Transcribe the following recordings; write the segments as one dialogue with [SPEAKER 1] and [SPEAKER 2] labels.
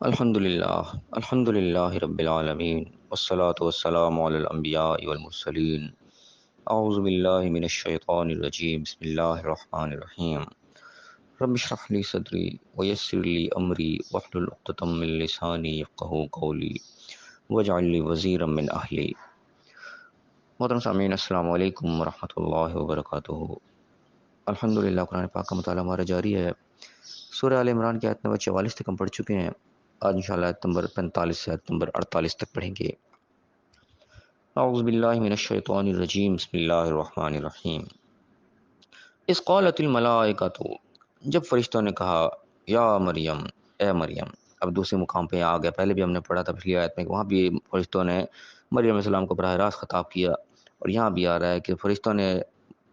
[SPEAKER 1] الحمد للہ رب العالمین والصلاة والسلام علی الانبیاء والمرسلین اعوذ باللہ من الشیطان الرجیم بسم اللہ الرحمن الرحیم رب اشرح لی صدری ویسر لی امری واحلل عقدۃ من لسانی یفقہوا قولی واجعل لی وزیرا من اہلی۔ محترم سامعین، السلام علیکم ورحمۃ اللہ وبرکاتہ۔ الحمدللہ قرآن پاک کا مطالعہ ہمارا جاری ہے۔ سورہ آل عمران کی آیت نمبر 44 تک ہم پڑھ چکے ہیں۔ آج انشاءاللہ آیت نمبر 45 سے آیت نمبر 48 تک پڑھیں گے۔ اعوذ باللہ من الشیطان الرجیم بسم اللہ الرحمن الرحیم۔ اذ قالت الملائکۃ، جب فرشتوں نے کہا، یا مریم، اے مریم۔ اب دوسرے مقام پہ آ گیا، پہلے بھی ہم نے پڑھا تھا پچھلی آیت میں کہ وہاں بھی فرشتوں نے مریم علیہ السلام کو براہ راست خطاب کیا، اور یہاں بھی آ رہا ہے کہ فرشتوں نے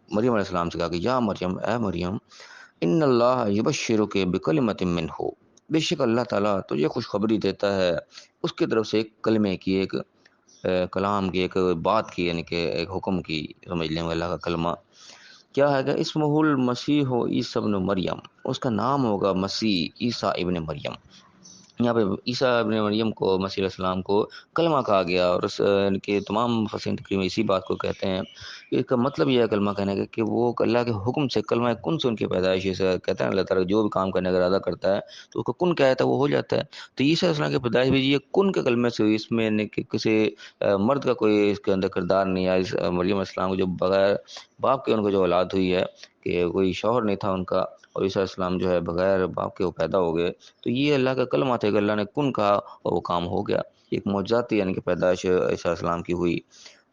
[SPEAKER 1] مریم علیہ السلام سے کہا کہ یا مریم، اے مریم، ان اللہ یبشرک بکلمۃ منہ، بے شک اللہ تعالیٰ تجھے خوشخبری دیتا ہے اس کی طرف سے ایک کلمے کی، ایک کلام کی، ایک بات کی، یعنی کہ ایک حکم کی، سمجھ لیں اللہ کا کلمہ کیا ہے کہ اسمہ المسیح عیسیٰ ابن مریم، اس کا نام ہوگا مسیح عیسیٰ ابن مریم۔ یہاں پہ عیسیٰ ابن مریم کو، مسیح علیہ السلام کو کلمہ کہا گیا، اور اس ان کے تمام مفسرین تقریباً اسی بات کو کہتے ہیں کہ اس کا مطلب یہ ہے کلمہ کہنے کا کہ وہ اللہ کے حکم سے، کلمہ کن سے ان کی پیدائش سے کہتے ہیں اللہ تعالیٰ جو بھی کام کرنے کا ارادہ کرتا ہے تو اس کو کن کہتا ہے وہ ہو جاتا ہے۔ تو عیسیٰ علیہ السلام کی پیدائش بھی یہ کن کے کلمے سے ہوئی، اس میں یعنی کہ کسی مرد کا کوئی اس کے اندر کردار نہیں ہے۔ اس مریم علیہ السلام کو جو بغیر باپ کے ان کو جو اولاد ہوئی ہے، کہ کوئی شوہر نہیں تھا ان کا، اور عیسیٰ علیہ السلام جو ہے بغیر باپ کے وہ پیدا ہو گئے، تو یہ اللہ کا کلمہ تھا کہ اللہ نے کن کہا اور وہ کام ہو گیا۔ ایک معجزاتی یعنی کہ پیدائش عیسیٰ علیہ السلام کی ہوئی،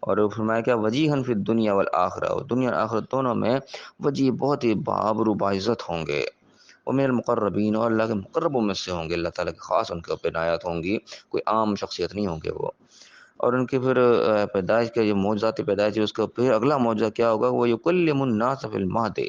[SPEAKER 1] اور فرمایا کیا وجیہن فی الدنیا والآخرہ، اور دنیا اور آخرت دونوں میں وجیہ بہت ہی بابرو باعزت ہوں گے، وہ من المقربین، اور اللہ کے مقربوں میں سے ہوں گے، اللہ تعالیٰ کے خاص ان کے اوپر عنایات ہوں گی، کوئی عام شخصیت نہیں ہوں گے وہ۔ اور ان کی پھر پیدائش کا جو معجزاتی پیدائش ہے، اس کا پھر اگلا معجزہ کیا ہوگا، وہ یکلم الناس فی المہد،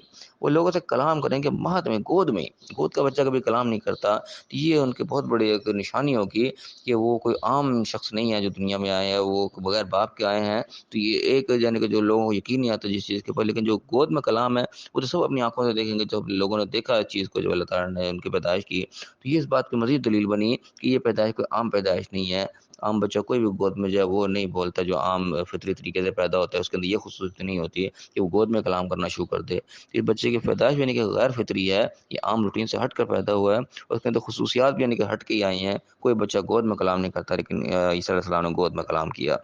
[SPEAKER 1] وہ لوگوں سے کلام کریں گے مہد میں، گود میں۔ گود کا بچہ کبھی کلام نہیں کرتا، تو یہ ان کی بہت بڑی ایک نشانی ہوگی کہ وہ کوئی عام شخص نہیں ہے جو دنیا میں آئے ہیں، وہ بغیر باپ کے آئے ہیں۔ تو یہ ایک یعنی کہ جو لوگوں کو یقین نہیں آتا جس چیز کے اوپر، لیکن جو گود میں کلام ہے وہ تو سب اپنی آنکھوں سے دیکھیں گے، جب لوگوں نے دیکھا اس چیز کو، جو اللہ تعالیٰ نے ان کی پیدائش کی، تو یہ اس بات کی مزید دلیل بنی کہ یہ پیدائش کوئی عام پیدائش نہیں ہے۔ عام بچہ کوئی بھی گود میں جائے وہ نہیں بولتا، جو عام فطری طریقے سے پیدا ہوتا ہے اس کے اندر یہ خصوصیت نہیں ہوتی ہے کہ وہ گود میں کلام کرنا شروع کر دے۔ اس بچے کی پیدائش بھی یعنی کہ غیر فطری ہے، یہ عام روٹین سے ہٹ کر پیدا ہوا ہے، اور اس کے اندر خصوصیات بھی یعنی کہ ہٹ کے ہی آئی ہیں۔ کوئی بچہ گود میں کلام نہیں کرتا، لیکن عیسیٰ علیہ السلام نے گود میں کلام کیا۔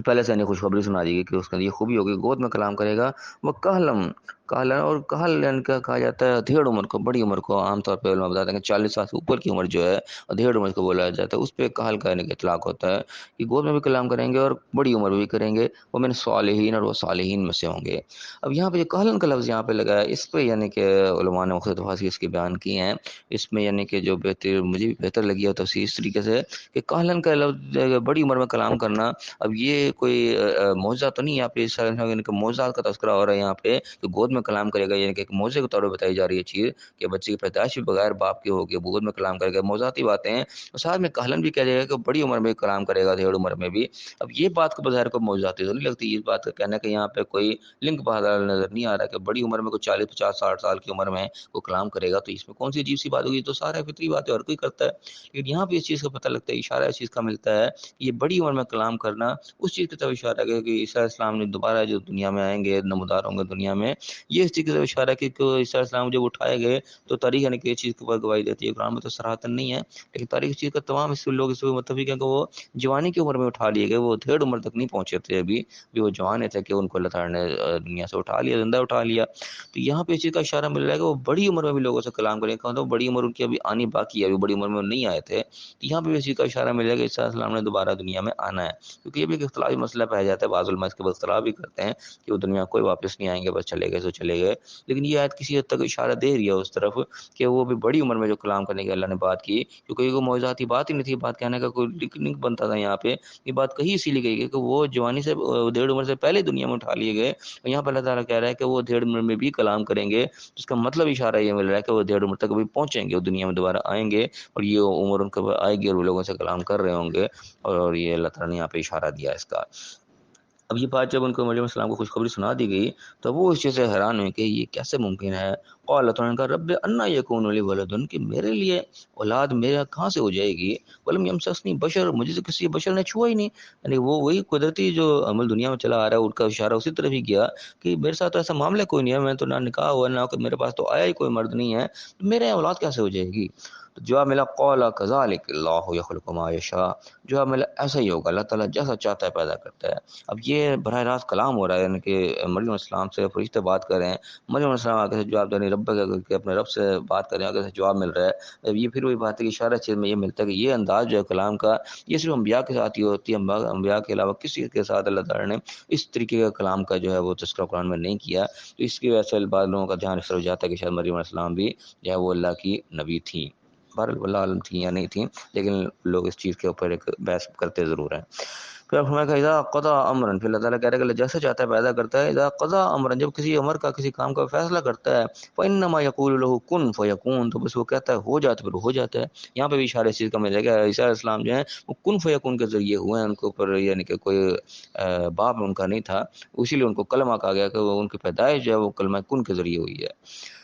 [SPEAKER 1] پہلے سے یعنی خوشخبری سنا دی گئی کہ اس کے اندر یہ خوبی ہوگی، گود میں کلام کرے گا۔ وہ کہلم، کہل، اور کہل یعنی کہ کہا جاتا ہے ادھیڑ عمر کو، بڑی عمر کو، عام طور پہ علماء بتاتے ہیں کہ 40 سال سے اوپر کی عمر جو ہے ادھیڑ عمر کو بولا جاتا ہے، اس پہ کہل کا یعنی کہ اطلاق ہوتا ہے کہ گود میں بھی کلام کریں گے اور بڑی عمر میں بھی کریں گے، وہ من صالحین، اور وہ صالحین میں سے ہوں گے۔ اب یہاں پہ جو کہلن کا لفظ یہاں پہ لگا ہے، اس پہ یعنی کہ علماء نے مختلف تفاسیر اس کی بیان کی ہیں۔ اس میں یعنی کہ جو بہتر، مجھے بھی بہتر لگی ہے تفسیر اس طریقے سے کہ کہلن کا لفظ بڑی عمر میں کلام کرنا، اب یہ کوئی معجزہ تو نہیں، یہاں پہ یعنی کہ معجزات کا تذکرہ ہو رہا ہے یہاں پہ کہ گود میں کلام کرے گا، یعنی کہ ایک معجزے کے طور پر بتائی جا رہی ہے چیز کہ بچے کی پیدائش بھی بغیر باپ کے ہوگی، گود میں کلام کرے گا، معجزاتی باتیں ہیں۔ اور ساتھ میں کہلن بھی کہہ جائے گا کہ بڑی عمر میں کلام کرے گا، ڈیڑھ عمر میں بھی۔ اب یہ بات کو بظاہر کو معجزاتی تو نہیں لگتی، اس بات کا کہنا ہے کہ یہاں پہ کوئی لنک بہادر نظر نہیں آ رہا کہ بڑی عمر میں کوئی 40 50 60 سال کی عمر میں وہ کلام کرے گا، تو اس میں کون سی عجیب سی بات ہوگی؟ تو سارا فطری بات ہے، اور کوئی کرتا ہے۔ لیکن یہاں پہ اس چیز کا پتہ لگتا ہے، اشارہ اس چیز کا ملتا ہے کہ یہ بڑی عمر میں کلام کرنا اس چیز کی طرف اشارہ ہے کہ عیسیٰ علیہ السلام نے دوبارہ جو دنیا میں آئیں گے، نمودار ہوں گے دنیا میں، یہ اس چیز کی طرف اشارہ ہے کہ عیسیٰ علیہ السلام جب اٹھائے گئے تو تاریخ یعنی کہ اس چیز کے اوپر گواہی دیتی ہے۔ قرآن میں تو صراحتاً نہیں ہے، لیکن تاریخ اس چیز کا تمام اس لوگ اس پہ متفق ہیں کہ وہ جوانی کی عمر میں اٹھا لیے گئے، وہ ڈیڑھ عمر تک نہیں پہنچے تھے ابھی بھی، وہ جوان تھے کہ ان کو اللہ تعالیٰ نے دنیا سے اٹھا لیا، زندہ اٹھا لیا۔ تو یہاں پہ اس چیز کا اشارہ مل رہا ہے کہ وہ بڑی عمر میں بھی لوگوں سے کلام کریں گے، بڑی عمر ان کی ابھی آنی باقی ہے، ابھی بڑی عمر میں نہیں آئے تھے۔ تو یہاں پہ اس چیز کا اشارہ مل رہا ہے کہ عیسیٰ علیہ السلام نے دوبارہ دنیا میں آنا ہے، کیونکہ یہ بھی ایک اختلافی مسئلہ پایا جاتا ہے، بعض علماء اس کے بعد اختلاف بھی کرتے ہیں کہ وہ دنیا کوئی واپس نہیں آئیں گے، بس چلے گئے تو چلے گئے۔ لیکن یہ آیت کسی حد تک اشارہ دے رہی ہے اس طرف کہ وہ بھی بڑی عمر میں جو کلام کرنے کی اللہ نے بات کی، کیونکہ وہ معجزاتی بات ہی نہیں تھی، بات کہنے کا کوئی لنک بنتا تھا یہاں پہ۔ یہ بات کہیں اسی لیے گئی کہ وہ جوانی سے، ڈیڑھ عمر سے پہلے دنیا میں اٹھا لیے گئے، اور یہاں پہ اللہ تعالیٰ کہہ رہا ہے کہ وہ ڈیڑھ عمر میں بھی کلام کریں گے۔ اس کا مطلب اشارہ یہ مل رہا ہے کہ وہ ڈیڑھ عمر تک بھی پہنچیں گے، وہ دنیا میں دوبارہ آئیں گے، اور یہ عمر ان کو آئے گی اور وہ لوگوں سے کلام کر رہے ہوں گے، اور یہ اللہ تعالیٰ نے یہاں پہ اشارہ دیا اس کا۔ اب یہ بات جب ان کو مریم علیہ السلام کو خوشخبری سنا دی گئی تو وہ اس چیز سے حیران ہوئے کہ یہ کیسے ممکن ہے، قال تو نے کہا رب انا یکون لی ولد کہ میرے لیے اولاد میرا کہاں سے ہو جائے گی، ولم یمسسنی بشر مجھے سے کسی بشر نے چھوا ہی نہیں، یعنی وہ وہی قدرتی جو عمل دنیا میں چلا آ رہا ہے ان کا اشارہ اسی طرف ہی کیا کہ میرے ساتھ تو ایسا معاملہ کوئی نہیں ہے، میں تو نہ نکاح ہوا نہ میرے پاس تو آیا ہی کوئی مرد نہیں ہے، تو میرے اولاد کیسے ہو جائے گی؟ تو جواب ملا قال کذالک اللہ یخلق ما یشاء، جواب ملا ایسا ہی ہوگا، اللہ تعالیٰ جیسا چاہتا ہے پیدا کرتا ہے۔ اب یہ براہ راست کلام ہو رہا ہے، یعنی کہ مریم علیہ السلام سے فرشتے بات کر رہے ہیں، مریم علیہ السلام آگے سے جواب دے رہے ہیں، رب کے اپنے رب سے بات کر رہے ہیں، آگے سے جواب مل رہا ہے۔ اب یہ پھر وہی بات ہے کہ اشارہ چیز میں یہ ملتا ہے کہ یہ انداز جو ہے کلام کا یہ صرف انبیاء کے ساتھ ہی ہوتی ہے، انبیاء کے علاوہ کسی کے ساتھ اللہ تعالیٰ نے اس طریقے کا کلام کا جو ہے وہ تذکرہ قرآن میں نہیں کیا، تو اس کی وجہ سے بعض لوگوں کا دھیان اس طرف جاتا ہے کہ شاید مریم علیہ السلام بھی جو ہے وہ اللہ کی نبی تھیں، بہرحال اللہ عالم تھیں یا نہیں تھیں، لیکن لوگ اس چیز کے اوپر ایک بحث کرتے ضرور ہیں۔ پھر فرمایا کہ اذا قضا امرا، پھر اللہ تعالیٰ کہہ رہا ہے کہ جیسے چاہتا ہے پیدا کرتا ہے، اذا قضا امرا جب کسی امر کا کسی کام کا فیصلہ کرتا ہے، فانما یقول له کن فیکون تو بس وہ کہتا ہے ہو جاتا ہے پھر ہو جاتا ہے۔ یہاں پہ بھی اشارہ اس چیز کا مل جائے گا عیسیٰ علیہ السلام جو ہیں وہ کن فیکون کے ذریعے ہوئے ہیں، ان کے اوپر یعنی کہ کوئی باپ ان کا نہیں تھا، اسی لیے ان کو کلمہ کہا گیا کہ وہ ان کی پیدائش جو ہے وہ کلمہ کن کے ذریعے ہوئی ہے۔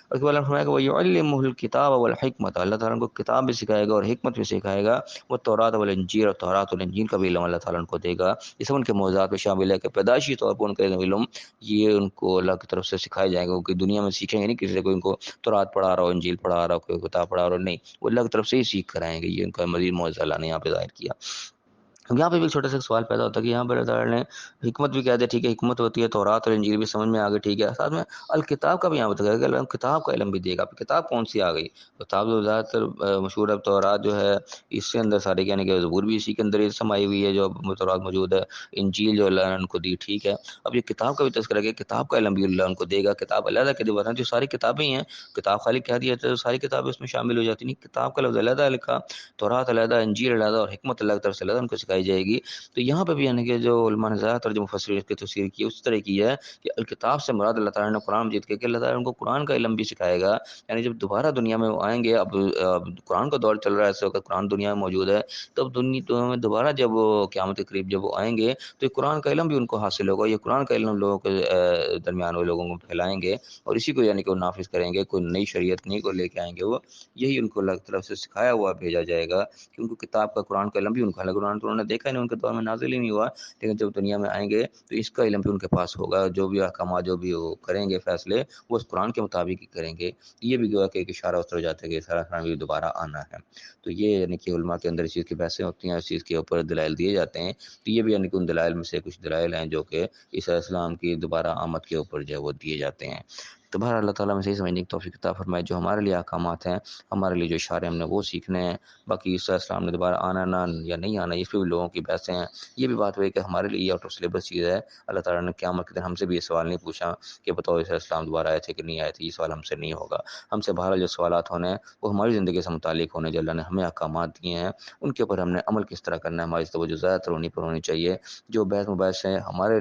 [SPEAKER 1] اور اس کے بعد فرمایا کہ وَيُعَلِّمُهُ الْكِتَابَ وَالْحِكْمَةَ، اللہ تعالیٰ ان کو کتاب بھی سکھائے گا اور حکمت بھی سکھائے گا، وہ تورات والانجیل اور تورات والانجیل کا بھی علم اللہ تعالیٰ ان کو دے گا، یہ سب ان کے معجزات میں شامل ہے کہ پیدائشی طور پر ان کا علم یہ ان کو اللہ کی طرف سے سکھائے جائیں گے، کیونکہ دنیا میں سیکھیں گے نہیں کسی سے، کوئی ان کو تورات پڑھا رہا ہو، انجیل پڑھا رہا ہو، کوئی کتاب پڑھا رہا ہو، نہیں، وہ اللہ کی طرف سے ہی سیکھ کر آئیں گے، یہ ان کا مزید معجزہ اللہ نے یہاں پہ ظاہر کیا۔ اب یہاں پہ بھی ایک چھوٹا سا سوال پیدا ہوتا ہے کہ یہاں پر اللہ تعالیٰ نے حکمت بھی کہہ دیا، ٹھیک ہے حکمت ہوتی ہے، تورات اور انجیل بھی سمجھ میں آ گئی، ٹھیک ہے، ساتھ میں الکتاب کا بھی یہاں بتایا گیا کہ اللہ کتاب کا علم بھی دے گا۔ اب کتاب کون سی آ گئی؟ کتاب جو زیادہ تر مشہور ہے تورات جو ہے، اس سے اندر سارے یعنی کہ زبور بھی اسی کے اندر سمائی ہوئی ہے جو تورات موجود ہے، انجیل جو اللہ نے ان کو دی، ٹھیک ہے۔ اب یہ کتاب کا بھی تذکرہ کیا، کتاب کا علم بھی اللہ ان کو دے گا، کتاب علیحدہ کے دیوار ہیں جو ساری کتابیں ہی ہیں، کتاب خالی کہہ دیا تو ساری کتابیں اس میں شامل ہو جاتی نہیں، کتاب کا لفظ علیحدہ لکھا، تورات علیحدہ، انجیل علیحدہ اور حکمت اللہ کی طرف سے علیحدہ ان کو سکھائی جائے گی۔ تو یہاں پہ بھی یعنی کہ جو علماء نے زیادہ تر جو مفسرین کی تفسیر کی اس طرح کی ہے کہ الکتاب سے مراد اللہ تعالیٰ نے قرآن مجید کے کہ اللہ تعالیٰ ان کو قرآن کا علم بھی سکھائے گا، یعنی جب دوبارہ دنیا میں وہ آئیں گے، اب قرآن کا دور چل رہا ہے اس وقت، قرآن دنیا میں موجود ہے، تب دنیا میں دوبارہ جب وہ قیامت کے قریب جب وہ آئیں گے تو یہ قرآن کا علم بھی ان کو حاصل ہوگا، یہ قرآن کا علم لوگوں کے درمیان وہ لوگوں کو پھیلائیں گے اور اسی کو یعنی کہ وہ نافذ کریں گے، کوئی نئی شریعت نہیں کو لے کے آئیں گے، وہ یہی ان کو اللہ کی طرف سے سکھایا ہوا بھیجا جائے گا کہ ان کو کتاب کا قرآن کا علم بھی ان کو، قرآن تو انہوں نے دیکھا نہیں، ان کے دور میں نازل ہی نہیں ہوا، لیکن جب دنیا میں آئیں گے تو اس کا علم بھی ان کے پاس ہوگا، جو بھی احکامات جو بھی وہ کریں گے فیصلے وہ اس قرآن کے مطابق ہی کریں گے۔ یہ بھی گویا کہ ایک اشارہ اس طرح جاتا ہے کہ سارا خان بھی دوبارہ آنا ہے۔ تو یہ یعنی کہ علماء کے اندر اس چیز کی بحثیں ہوتی ہیں، اس چیز کے اوپر دلائل دیے جاتے ہیں، تو یہ بھی یعنی کہ ان دلائل میں سے کچھ دلائل ہیں جو کہ عیسیٰ علیہ السلام کی دوبارہ آمد کے اوپر جو ہے وہ دیے جاتے ہیں۔ تو بہر اللہ تعالیٰ میں صحیح سمجھنے کی توفیق عطا فرمائے، جو ہمارے لیے احکامات ہیں، ہمارے لیے جو اشارے ہم نے وہ سیکھنے ہیں، باقی عیسیٰ علیہ السلام نے دوبارہ آنا نہ یا نہیں آنا اس پہ بھی لوگوں کی بحثیں ہیں۔ یہ بھی بات ہوئی کہ ہمارے لیے یہ آؤٹ آف سلیبس چیز ہے، اللہ تعالیٰ نے قیامت کے دن ہم سے بھی یہ سوال نہیں پوچھا کہ بتاؤ عیسیٰ علیہ السلام دوبارہ آئے تھے کہ نہیں آئے تھے، یہ سوال ہم سے نہیں ہوگا، ہم سے بہرحال جو سوالات ہونے ہیں وہ ہماری زندگی سے متعلق ہونے، جو اللہ نے ہمیں احکامات دیے ہیں ان کے اوپر ہم نے عمل کس طرح کرنا ہے، ہماری توجہ زیادہ تر انہیں پر ہونی چاہیے، جو بحث مباحث ہیں ہمارے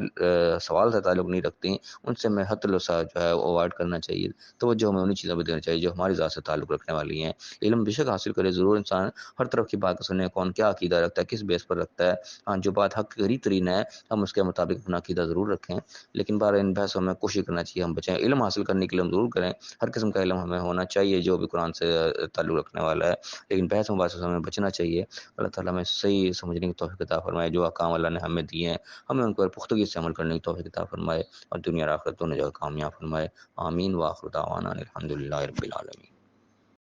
[SPEAKER 1] سوال سے تعلق نہیں رکھتی ان سے میں حت الوسع جو ہے وہ اوائڈ کرنا چاہیے، توجہ ہمیں انہیں چیزوں پہ دینا چاہیے جو ہماری ذات سے تعلق رکھنے والی ہیں۔ علم بے شک حاصل کرے ضرور انسان، ہر طرف کی بات سنے، کون کیا عقیدہ رکھتا ہے، کس بیس پر رکھتا ہے، ہاں جو بات حق قریب ترین ہے ہم اس کے مطابق اپنا عقیدہ ضرور رکھیں، لیکن بارہ ان بحثوں میں کوشش کرنا چاہیے ہم بچیں، علم حاصل کرنے کے لیے ہم ضرور کریں، ہر قسم کا علم ہمیں ہونا چاہیے جو بھی قرآن سے تعلق رکھنے والا ہے، لیکن بحث مباحثوں سے ہمیں بچنا چاہیے۔ اللہ تعالیٰ ہمیں صحیح سمجھنے کی توفیق عطا فرمائے، جو احکام اللہ نے ہمیں دیے ہیں ہمیں ان پر پختگی سے عمل کرنے کی توفیق عطا فرمائے اور دنیا اور آخرت دونوں جگہ کامیاب فرمائے۔ آمین، وآخر دعوانا الحمد للہ رب العالمین۔